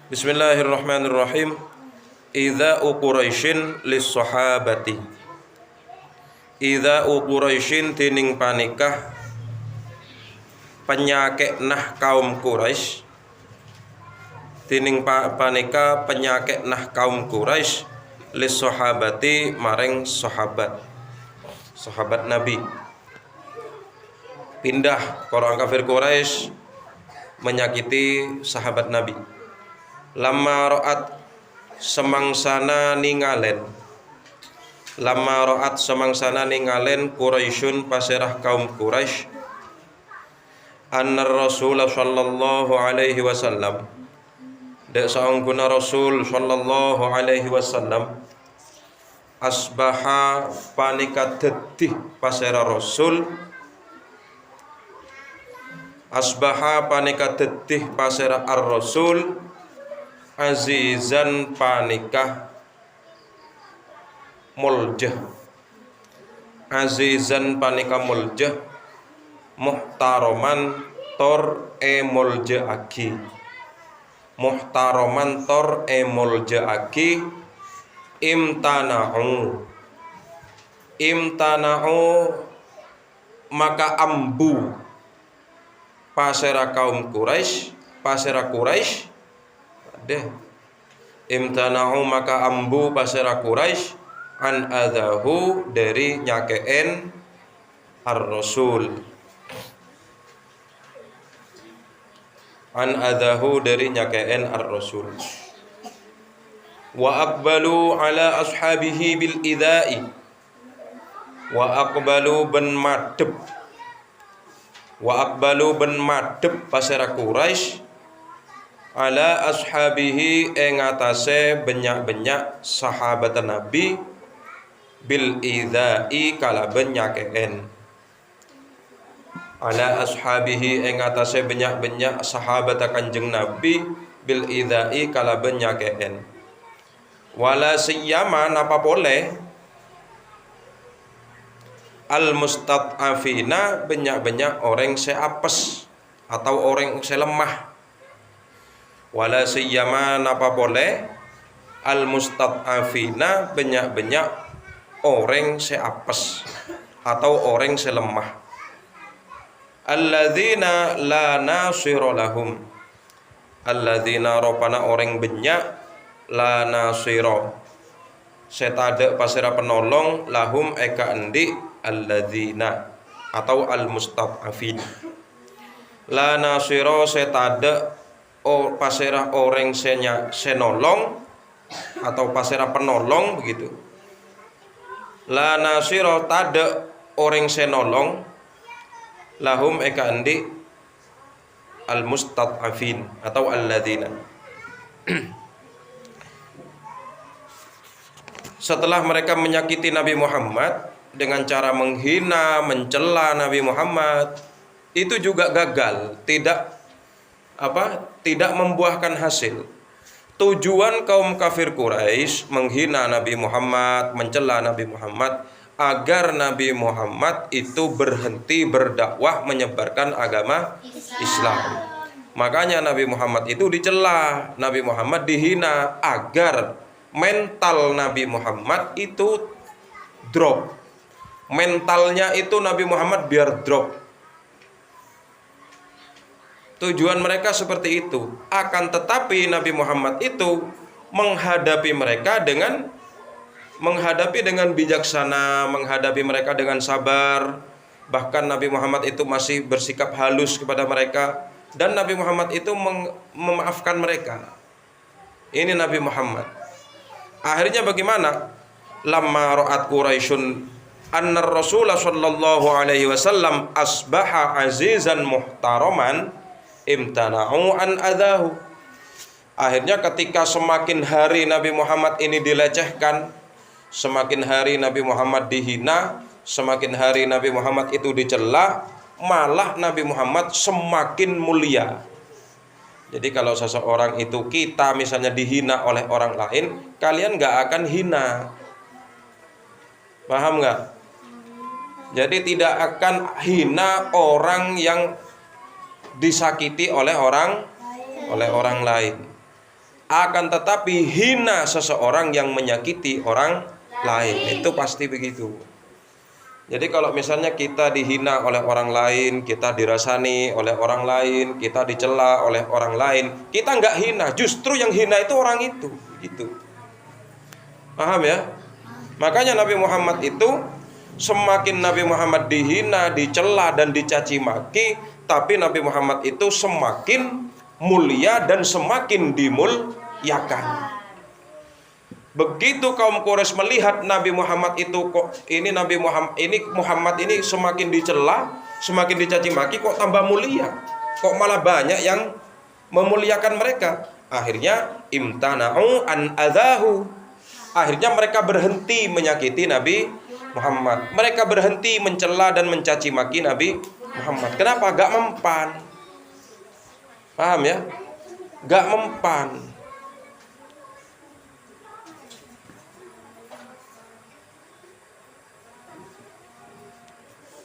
Bismillahirrahmanirrahim. Idza'u Quraisyin lis-sahabati. Idza'u Quraisyin tining panikah penyakit nah kaum Quraisy. Tining panika penyakit nah kaum Quraisy lis-sahabati maring sahabat Nabi. Pindah orang kafir Quraisy menyakiti sahabat Nabi. Lama ro'at semangsana ningalen Quraisyun paserah kaum Quraisy annar Rasul sallallahu alaihi wasallam dek saungguna Rasul sallallahu alaihi wasallam asbaha panika dedih pasera Rasul asbaha panika dedih pasera ar-Rasul azizan panikah muljah azizan panika muljah muhtaroman tor muljah aki muhtaroman tor muljah aki imtana'u maka ambu pasera kaum Quraisy imtana'u maka ambu pasera Quraisy an adahu dari nyakeen ar-Rasul an adahu dari nyakeen ar-Rasul wa aqbalu ala ashabihi bil idai wa aqbalu ben madep pasera Quraisy ala ashabihi ing atase benyak-benyak sahabat Nabi bil idzai kalaben nyakeen ala ashabihi ing atase benyak-benyak sahabat Kanjeng Nabi bil idzai kalaben nyakeen wala siyama napa boleh al mustad'afina benyak-benyak orang seapes atau orang selemah wala siyama napa boleh al mustad'afina banyak-banyak orang seapes atau orang selemah alladzina la nasira lahum alladzina ropana orang banyak la nasira setade pasira penolong lahum eka endi alladzina atau al mustad'afin la nasira setade pasera orang senolong atau pasera penolong begitu. La nasiro tade orang senolong lahum eka andi al mustad'afin atau alladzina. Setelah mereka menyakiti Nabi Muhammad dengan cara menghina, mencela Nabi Muhammad, itu juga gagal, tidak membuahkan hasil. Tujuan kaum kafir Quraisy menghina Nabi Muhammad, mencela Nabi Muhammad agar Nabi Muhammad itu berhenti berdakwah menyebarkan agama Islam. Makanya Nabi Muhammad itu dicela, Nabi Muhammad dihina agar mental Nabi Muhammad itu drop. Mentalnya itu Nabi Muhammad biar drop. Tujuan mereka seperti itu. Akan tetapi Nabi Muhammad itu menghadapi mereka dengan bijaksana, menghadapi mereka dengan sabar. Bahkan Nabi Muhammad itu masih bersikap halus kepada mereka dan Nabi Muhammad itu memaafkan mereka. Ini Nabi Muhammad. Akhirnya bagaimana? Lamma ra'at Quraisyun anna Rasulullah sallallahu alaihi wasallam asbaha azizan muhtaraman imtana'u an adahu. Akhirnya ketika semakin hari Nabi Muhammad ini dilecehkan, semakin hari Nabi Muhammad dihina, semakin hari Nabi Muhammad itu dicela, malah Nabi Muhammad semakin mulia. Jadi kalau seseorang itu kita misalnya dihina oleh orang lain, kalian gak akan hina. Paham gak? Jadi tidak akan hina orang yang disakiti oleh orang lain. Akan tetapi hina seseorang yang menyakiti orang lain. Itu pasti begitu. Jadi kalau misalnya kita dihina oleh orang lain, kita dirasani oleh orang lain, kita dicela oleh orang lain, kita nggak hina, justru yang hina itu orang itu, gitu. Paham ya? Makanya Nabi Muhammad itu semakin Nabi Muhammad dihina, dicela dan dicaci maki, tapi Nabi Muhammad itu semakin mulia dan semakin dimuliakan. Begitu kaum Quraisy melihat Nabi Muhammad itu kok ini Muhammad ini semakin dicela, semakin dicaci maki, kok tambah mulia, kok malah banyak yang memuliakan mereka. Akhirnya imtana'u an adzahu. Akhirnya mereka berhenti menyakiti Nabi Muhammad. Mereka berhenti mencela dan mencaci maki Nabi Muhammad. Kenapa? Gak mempan. Paham ya? Gak mempan.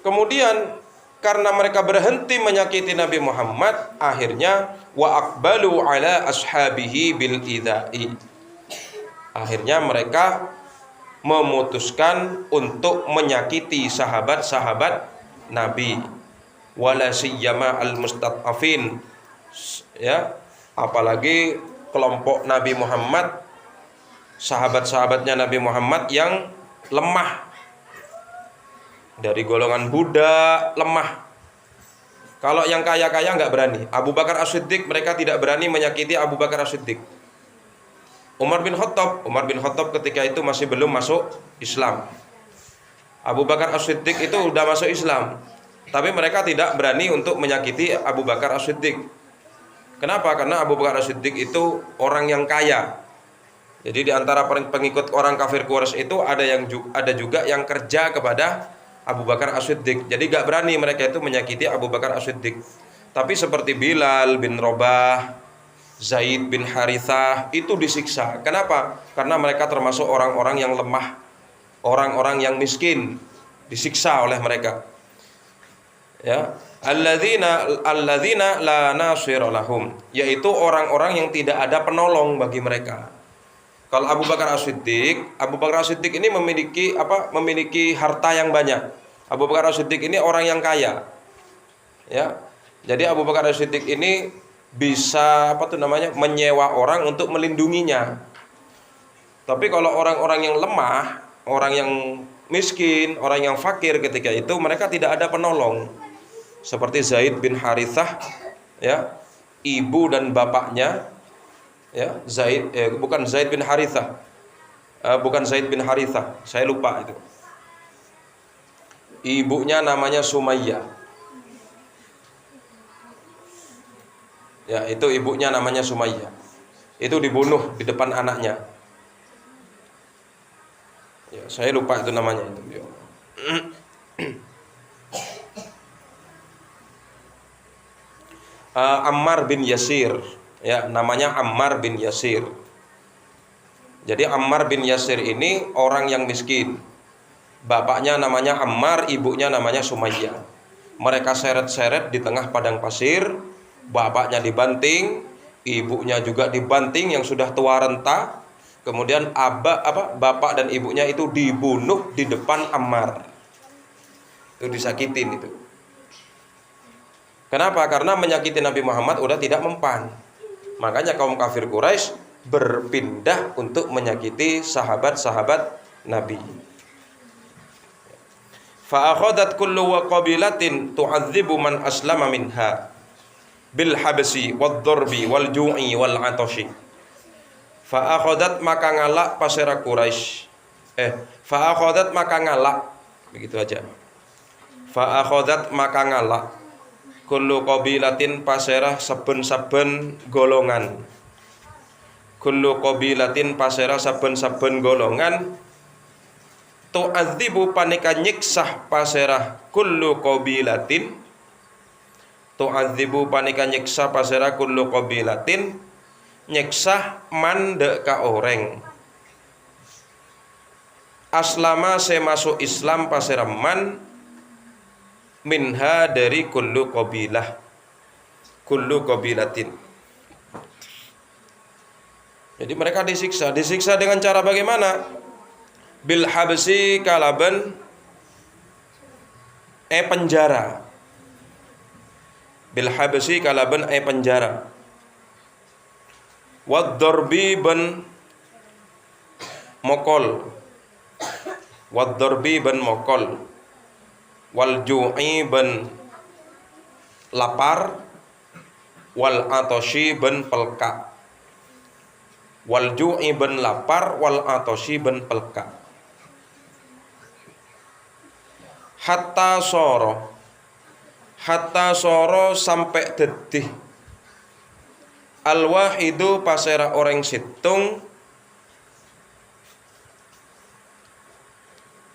Kemudian karena mereka berhenti menyakiti Nabi Muhammad, akhirnya wa aqbalu ala ashabihi bil idai. Akhirnya mereka memutuskan untuk menyakiti sahabat-sahabat Nabi, wala siyama al mustad'afin, ya, apalagi kelompok Nabi Muhammad, sahabat-sahabatnya Nabi Muhammad yang lemah, dari golongan budak, lemah. Kalau yang kaya-kaya nggak berani. Abu Bakar As-Siddiq, mereka tidak berani menyakiti Abu Bakar As-Siddiq. Umar bin Khattab ketika itu masih belum masuk Islam. Abu Bakar As-Siddiq itu udah masuk Islam, tapi mereka tidak berani untuk menyakiti Abu Bakar As-Siddiq. Kenapa? Karena Abu Bakar As-Siddiq itu orang yang kaya. Jadi di antara pengikut orang kafir Quraisy itu ada juga yang kerja kepada Abu Bakar As-Siddiq. Jadi gak berani mereka itu menyakiti Abu Bakar As-Siddiq. Tapi seperti Bilal bin Rabah, Zaid bin Harithah itu disiksa. Kenapa? Karena mereka termasuk orang-orang yang lemah, orang-orang yang miskin, disiksa oleh mereka. Ya, alladzina la nasira lahum, yaitu orang-orang yang tidak ada penolong bagi mereka. Kalau Abu Bakar As-Siddiq ini memiliki harta yang banyak. Abu Bakar As-Siddiq ini orang yang kaya. Ya. Jadi Abu Bakar As-Siddiq ini bisa menyewa orang untuk melindunginya. Tapi kalau orang-orang yang lemah, orang yang miskin, orang yang fakir ketika itu mereka tidak ada penolong. Seperti Zaid bin Harithah, ya, ibu dan bapaknya. Ya, bukan Zaid bin Harithah. Saya lupa itu. Ibunya namanya Sumayyah. Ya, itu ibunya namanya Sumayyah. Itu dibunuh di depan anaknya. Ya, saya lupa itu namanya itu. Ammar bin Yasir. Ya, namanya Ammar bin Yasir. Jadi Ammar bin Yasir ini orang yang miskin. Bapaknya namanya Ammar, ibunya namanya Sumayyah. Mereka seret-seret di tengah padang pasir. Bapaknya dibanting, ibunya juga dibanting yang sudah tua renta. Kemudian bapak dan ibunya itu dibunuh di depan Ammar. Itu disakitin itu. Kenapa? Karena menyakiti Nabi Muhammad udah tidak mempan. Makanya kaum kafir Quraisy berpindah untuk menyakiti sahabat-sahabat Nabi. Fa akhadat kullu qabilatin tu'adzibu man aslama minha bil habsi wad darbi wal ju'i wal atashi. Fa akhadat maka ngalak pasera Quraisy. Fa akhadat maka ngalak. Begitu aja. Fa akhadat maka ngalak kullu qabilatin pasera saben-saben golongan. Kullu qabilatin pasera saben-saben golongan tu'adzibu panika nyiksah pasera kullu qabilatin. Tu'adzibu panika nyiksa pasera kullu qabilatin, nyiksah mandek ka oreng. Aslama se masuk Islam pasera man minha dari kullu qabilah, kullu qabilatin. Jadi mereka disiksa. Disiksa dengan cara bagaimana? Bil habsi kalaban penjara. Bil habsi kalaban penjara. Wad darbi ban mokol. Wad darbi ban mokol. Wal ju'i ban lapar. Wal atoshi ban pelka. Wal ju'i ban lapar, wal atoshi ban pelka. Hatta soro sampai dedih. Al wahidu pasera orang situng.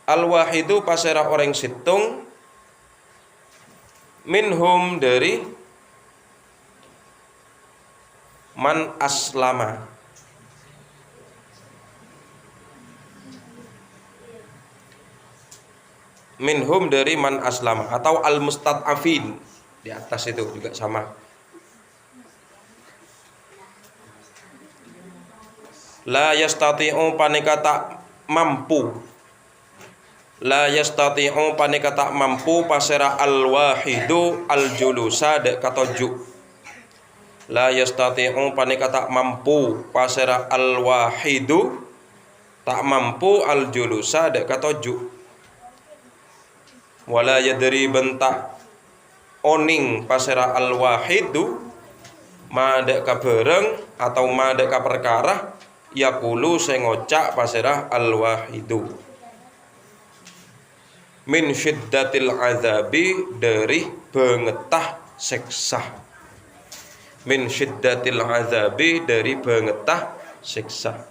Al wahidu pasera orang situng. Minhum dari man aslama. Minhum dari man aslama atau al mustad'afin, di atas itu juga sama. La yastati'u panika tak mampu. La yastati'u panika tak mampu pasera al wahidu al julusa dek katoju. La yastati'u panika tak mampu pasera al wahidu tak mampu al julusa dek katoju. Wala yadri bentak oning pasera al wahidu madek ka bereng atau madek ka perkara yaqulu sing ngocak pasera al wahidu min syiddatil azabi dari bengetah siksa. Min syiddatil azabi dari bengetah siksa.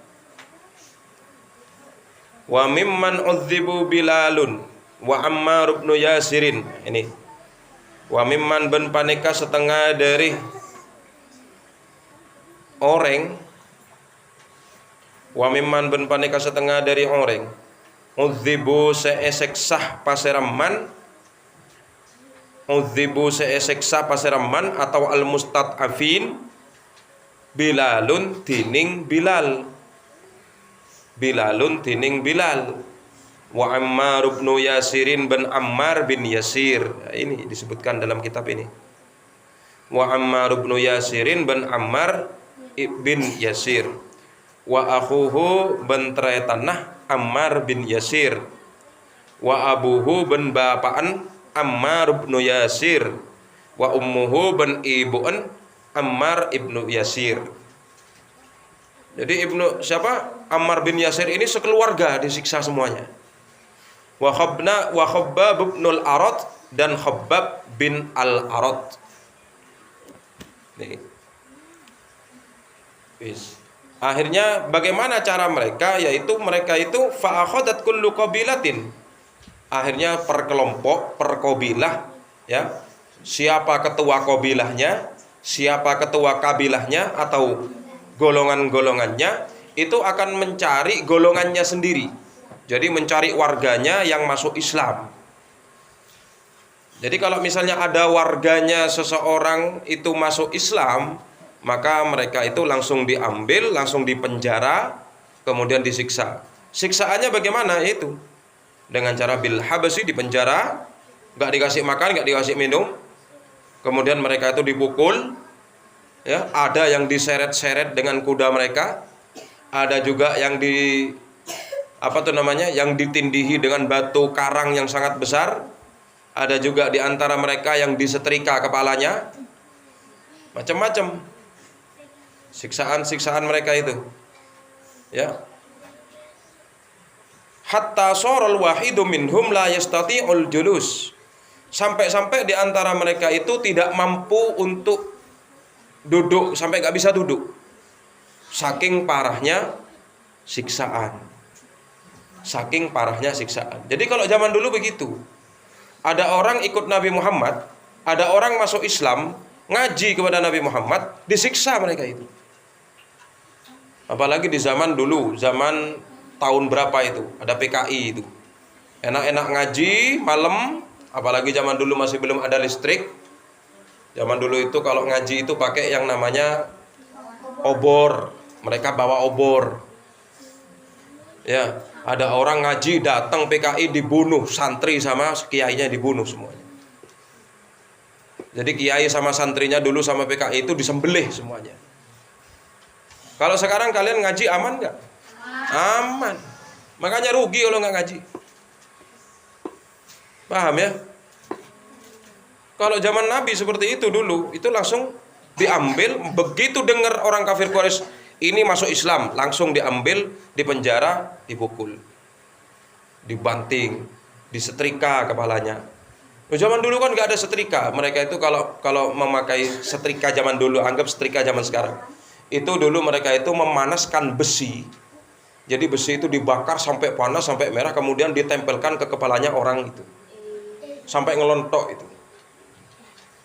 Wa mimman udzibu Bilalun wa Ammar ibn Yasirin. Ini wa mimman ben panika setengah dari orang. Wa mimman ben panika setengah dari orang udzibu seeseksah paseraman. Udzibu seeseksah paseraman atau al mustad'afin Bilalun dining Bilal. Bilalun dining Bilal. Wa Ammar ibn Yasirin bin Ammar bin Yasir. Ini disebutkan dalam kitab ini. Wa Ammar ibn Yasirin bin Ammar bin Yasir. Wa akhuhu bin Traitanah Ammar bin Yasir. Wa abuhu bin bapaan Ammar ibn Yasir. Wa ummuhu bin ibu'an Ammar ibn Yasir. Jadi ibnu siapa? Ammar bin Yasir ini sekeluarga disiksa semuanya. Wa Khabbab bin al-Arad dan Khabbab bin al-Arad. Nih. Akhirnya bagaimana cara mereka? Yaitu mereka itu fa'akhadat kullu qabilatin. Akhirnya per kelompok, per kabilah, ya. Siapa ketua kabilahnya, siapa ketua kabilahnya atau golongan-golongannya itu akan mencari golongannya sendiri. Jadi mencari warganya yang masuk Islam. Jadi kalau misalnya ada warganya seseorang itu masuk Islam, maka mereka itu langsung diambil, langsung dipenjara, kemudian disiksa. Siksaannya bagaimana? Itu dengan cara bil habsi, dipenjara, nggak dikasih makan, nggak dikasih minum, kemudian mereka itu dipukul, ya, ada yang diseret-seret dengan kuda mereka, ada juga yang yang ditindihi dengan batu karang yang sangat besar, ada juga di antara mereka yang disetrika kepalanya, macam-macam siksaan-siksaan mereka itu, ya. Hatta sorol wahidu minhum la yastati'ul julus, sampai-sampai di antara mereka itu tidak mampu untuk duduk, sampai gak bisa duduk, saking parahnya siksaan. Saking parahnya siksaan. Jadi kalau zaman dulu begitu, ada orang ikut Nabi Muhammad, ada orang masuk Islam, ngaji kepada Nabi Muhammad, disiksa mereka itu. Apalagi di zaman dulu, zaman tahun berapa itu, ada PKI itu, enak-enak ngaji malam, apalagi zaman dulu masih belum ada listrik. Zaman dulu itu kalau ngaji itu pakai yang namanya obor, Mereka bawa obor. Ya, ada orang ngaji datang PKI dibunuh, santri sama kiainya dibunuh semuanya. Jadi kiai sama santrinya dulu sama PKI itu disembelih semuanya. Kalau sekarang kalian ngaji aman nggak? Aman. Makanya rugi kalau nggak ngaji. Paham ya? Kalau zaman Nabi seperti itu dulu, itu langsung diambil. Begitu dengar orang kafir Quraisy ini masuk Islam, langsung diambil, dipenjara, dipukul, dibanting, disetrika kepalanya. Zaman dulu kan nggak ada setrika. Mereka itu kalau memakai setrika zaman dulu, anggap setrika zaman sekarang. Itu dulu mereka itu memanaskan besi. Jadi besi itu dibakar sampai panas, sampai merah, kemudian ditempelkan ke kepalanya orang itu, sampai ngelontok itu.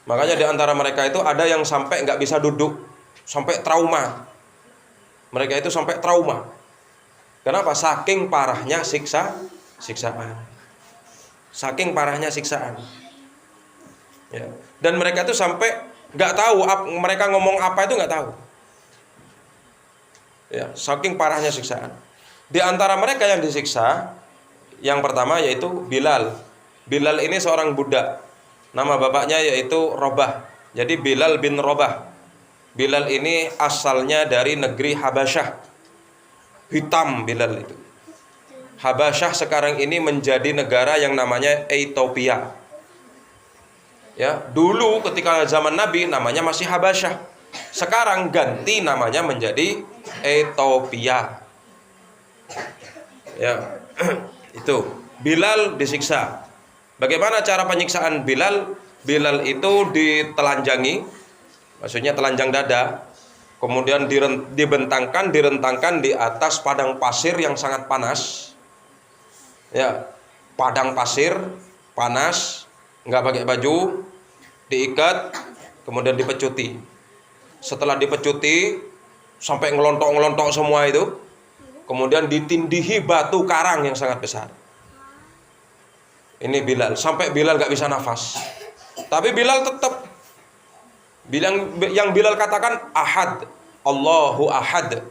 Makanya di antara mereka itu ada yang sampai nggak bisa duduk, sampai trauma. Mereka itu sampai trauma. Kenapa? Saking parahnya siksaan. Saking parahnya siksaan. Ya. Dan mereka itu sampai nggak tahu mereka ngomong apa itu nggak tahu. Ya, saking parahnya siksaan. Di antara mereka yang disiksa, yang pertama yaitu Bilal. Bilal ini seorang budak. Nama bapaknya yaitu Robah. Jadi Bilal bin Robah. Bilal ini asalnya dari negeri Habasyah. Hitam Bilal itu. Habasyah sekarang ini menjadi negara yang namanya Ethiopia. Ya, dulu ketika zaman Nabi namanya masih Habasyah. Sekarang ganti namanya menjadi Ethiopia. Ya, itu Bilal disiksa. Bagaimana cara penyiksaan Bilal? Bilal itu ditelanjangi, maksudnya telanjang dada, kemudian direntangkan di atas padang pasir yang sangat panas. Ya, padang pasir panas, nggak pakai baju, diikat, kemudian dipecuti. Setelah dipecuti sampai ngelontok-ngelontok semua itu, kemudian ditindihi batu karang yang sangat besar. Ini Bilal, sampai Bilal gak bisa nafas. Tapi Bilal tetap yang Bilal katakan ahad, Allahu ahad,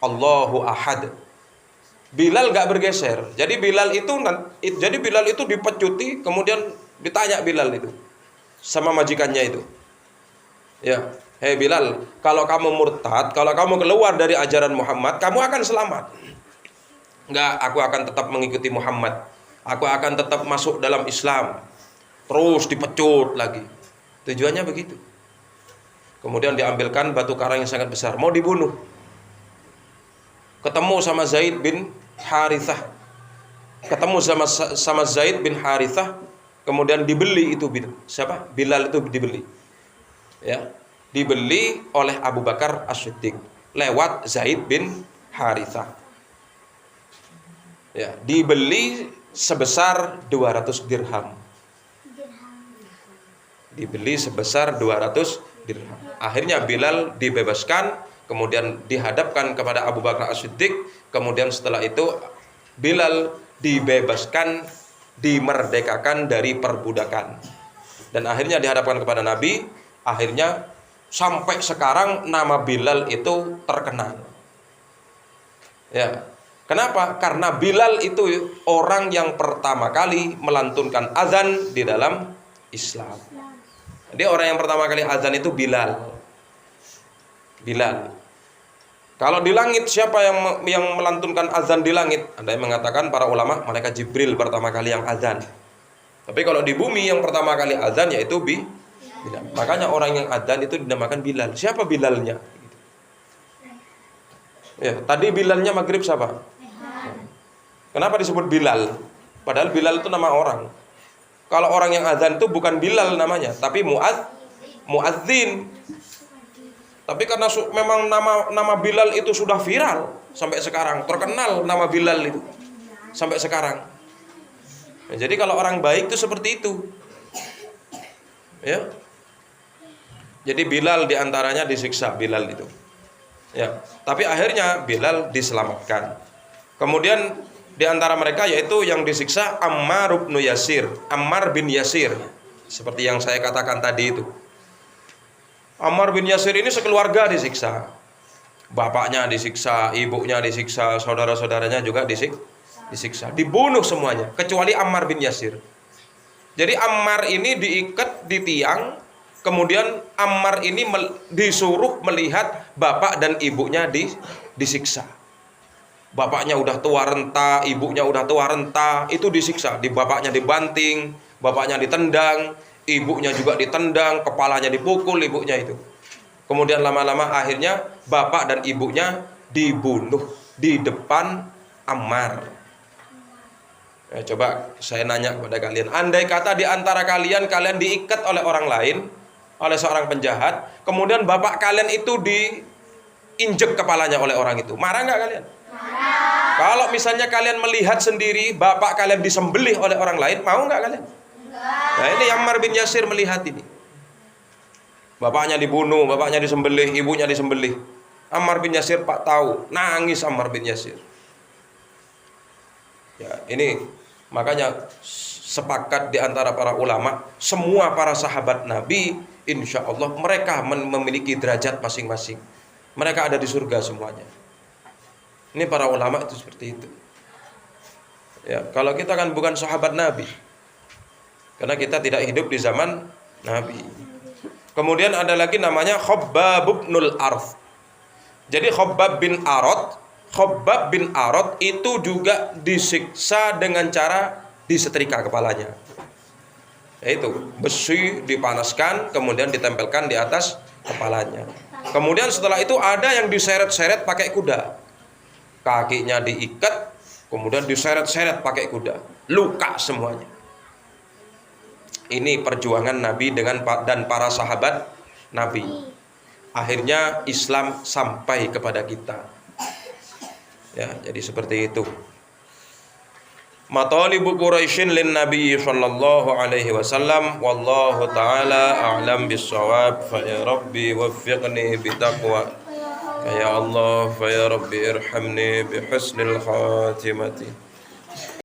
Allahu ahad. Bilal gak bergeser. Jadi Bilal itu dipecuti, kemudian ditanya Bilal itu sama majikannya itu. Ya, hei Bilal, kalau kamu murtad, kalau kamu keluar dari ajaran Muhammad, kamu akan selamat. Enggak, aku akan tetap mengikuti Muhammad. Aku akan tetap masuk dalam Islam. Terus dipecut lagi. Tujuannya begitu. Kemudian diambilkan batu karang yang sangat besar, mau dibunuh. Ketemu sama Zaid bin Harithah. Ketemu sama Zaid bin Harithah, kemudian dibeli itu siapa? Bilal itu dibeli. Ya, dibeli oleh Abu Bakar As-Siddiq lewat Zaid bin Harithah. Ya, dibeli sebesar 200 dirham. Dibeli sebesar 200 dirham. Akhirnya Bilal dibebaskan, kemudian dihadapkan kepada Abu Bakar As-Siddiq, kemudian setelah itu Bilal dibebaskan, dimerdekakan dari perbudakan. Dan akhirnya dihadapkan kepada Nabi, akhirnya sampai sekarang nama Bilal itu terkenal. Ya. Kenapa? Karena Bilal itu orang yang pertama kali melantunkan azan di dalam Islam. Jadi orang yang pertama kali azan itu Bilal. Bilal. Kalau di langit siapa yang melantunkan azan di langit? Ada yang mengatakan para ulama malaikat Jibril pertama kali yang azan. Tapi kalau di bumi yang pertama kali azan yaitu Bilal. Makanya orang yang azan itu dinamakan Bilal. Siapa Bilalnya? Ya, tadi Bilalnya maghrib siapa? Kenapa disebut Bilal? Padahal Bilal itu nama orang. Kalau orang yang azan itu bukan Bilal namanya, tapi muadzin. Tapi karena memang nama Bilal itu sudah viral sampai sekarang, terkenal nama Bilal itu sampai sekarang. Nah, jadi kalau orang baik itu seperti itu. Ya. Jadi Bilal diantaranya disiksa Bilal itu. Ya. Tapi akhirnya Bilal diselamatkan. Kemudian di antara mereka yaitu yang disiksa Ammar bin Yasir. Ammar bin Yasir. Seperti yang saya katakan tadi itu. Ammar bin Yasir ini sekeluarga disiksa. Bapaknya disiksa, ibunya disiksa, saudara-saudaranya juga disiksa. Dibunuh semuanya, kecuali Ammar bin Yasir. Jadi Ammar ini diikat di tiang, kemudian Ammar ini disuruh melihat bapak dan ibunya disiksa. Bapaknya udah tua renta, ibunya udah tua renta, itu disiksa. Bapaknya dibanting, bapaknya ditendang, ibunya juga ditendang, kepalanya dipukul ibunya itu. Kemudian lama-lama akhirnya bapak dan ibunya dibunuh di depan Ammar. Ya, coba saya nanya kepada kalian, andai kata di antara kalian diikat oleh orang lain, oleh seorang penjahat, kemudian bapak kalian itu diinjek kepalanya oleh orang itu, marah nggak kalian? Marah. Kalau misalnya kalian melihat sendiri bapak kalian disembelih oleh orang lain, mau nggak kalian? Enggak. Nah ini Ammar bin Yasir melihat ini. Bapaknya dibunuh, bapaknya disembelih, ibunya disembelih. Ammar bin Yasir Pak tahu, nangis Ammar bin Yasir. Ya, ini makanya sepakat di antara para ulama, semua para sahabat Nabi, insya Allah mereka memiliki derajat masing-masing. Mereka ada di surga semuanya. Ini para ulama itu seperti itu. Ya, kalau kita kan bukan sahabat Nabi, karena kita tidak hidup di zaman Nabi. Kemudian ada lagi namanya Khabbab bin Arad. Jadi Khabbab bin Arad itu juga disiksa dengan cara disetrika kepalanya. Yaitu besi dipanaskan kemudian ditempelkan di atas kepalanya. Kemudian setelah itu ada yang diseret-seret pakai kuda. Kakinya diikat kemudian diseret-seret pakai kuda. Luka semuanya. Ini perjuangan Nabi dan para sahabat Nabi. Akhirnya Islam sampai kepada kita. Ya, jadi seperti itu. Matalibu Quraisyin lin Nabi sallallahu alaihi wasallam wallahu taala a'lam bis-shawab. Fa ya Rabbi waffiqni bitaqwa. Ya Allah, fa ya Rabbi irhamni bi husnil khatimati.